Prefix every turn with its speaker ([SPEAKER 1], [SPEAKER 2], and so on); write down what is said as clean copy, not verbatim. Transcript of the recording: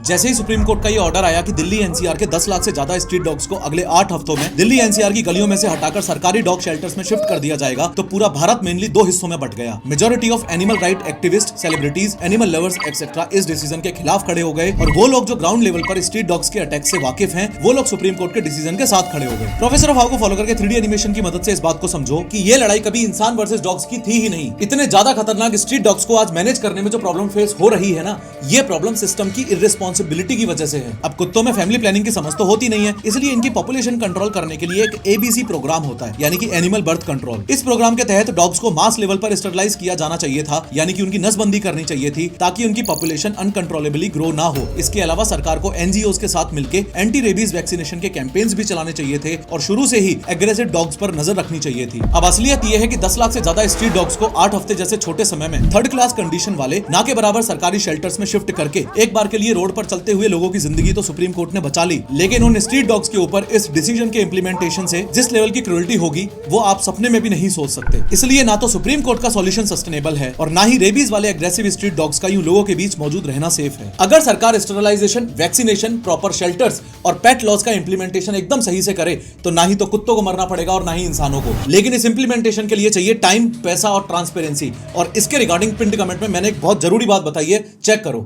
[SPEAKER 1] जैसे ही supreme court का ये ऑर्डर आया कि दिल्ली एनसीआर के 10 लाख से ज्यादा स्ट्रीट डॉग्स को अगले 8 हफ्तों में दिल्ली एनसीआर की गलियों में से हटाकर सरकारी डॉग शेल्टर्स में शिफ्ट कर दिया जाएगा, तो पूरा भारत मेनली दो हिस्सों में बट गया। Majority of animal right activist, celebrities, animal lovers etcetera इस डिसीजन के खिलाफ खड़े हो गए, और वो लोग जो ग्राउंड लेवल पर स्ट्रीट डॉग्स के अटैक से वाकिफ हैं, वो लोग सुप्रीम कोर्ट के डिसीजन के साथ खड़े हो गए। प्रोफेसर ऑफ हाउ को फॉलो करके 3D एनिमेशन की मदद से इस बात को समझो कि ये लड़ाई कभी इंसान वर्सेस डॉग्स की थी ही नहीं। इतने ज्यादा खतरनाक स्ट्रीट डॉग्स को आज मैनेज करने में जो प्रॉब्लम फेस हो रही है ना, ये प्रॉब्लम सिस्टम की इर्रेस्पॉन्सिबिलिटी की वजह से है। अब कुत्तों में फैमिली प्लानिंग की समझ तो होती नहीं है, इसलिए इनकी पॉपुलेशन कंट्रोल करने के लिए एक ABC प्रोग्राम होता है, यानी कि एनिमल बर्थ कंट्रोल। इस प्रोग्राम के तहत डॉग्स को मास लेवल पर स्टरलाइज किया जाना चाहिए था, यानी कि उनकी नसबंदी करनी चाहिए थी, ताकि उनकी पॉपुलेशन अनकंट्रोलेबली ग्रो ना हो। इसके अलावा सरकार को NGOs के साथ मिलकर एंटी रेबीज वैक्सीनेशन के कैंपेन्स भी चलाने चाहिए थे, और शुरू से ही एग्रेसिव डॉग्स पर नजर रखनी चाहिए थी। अब असलियत यह है कि 10 लाख से ज्यादा स्ट्रीट डॉग्स को 8 हफ्ते जैसे छोटे समय में थर्ड क्लास कंडीशन वाले ना के बराबर सरकारी शेल्टर्स में शिफ्ट करके एक बार के लिए रोड पर चलते हुए लोगों की जिंदगी तो सुप्रीम कोर्ट ने बचा ली, लेकिन उन स्ट्रीट डॉग्स के ऊपर इस डिसीजन के इंप्लीमेंटेशन से जिस लेवल की क्रूरल्टी होगी वो आप सपने में भी नहीं सोच सकते। इसलिए ना तो सुप्रीम कोर्ट का सॉल्यूशन सस्टेनेबल है, और ना ही रेबीज वाले एग्रेसिव स्ट्रीट डॉग्स का यूं लोगों के बीच मौजूद रहना सेफ है। अगर सरकार स्टरलाइजेशन, वैक्सीनेशन, प्रॉपर शेल्टर्स और पेट लॉज का इंप्लीमेंटेशन एकदम सही से करे, तो ना ही तो कुत्तों को मरना पड़ेगा और ना ही इंसानों को। लेकिन इस इंप्लीमेंटेशन के लिए चाहिए टाइम, पैसा और ट्रांसपेरेंसी, और इसके रिगार्डिंग पिंड कमेंट में मैंने एक बहुत जरूरी बात बताई है, चेक करो।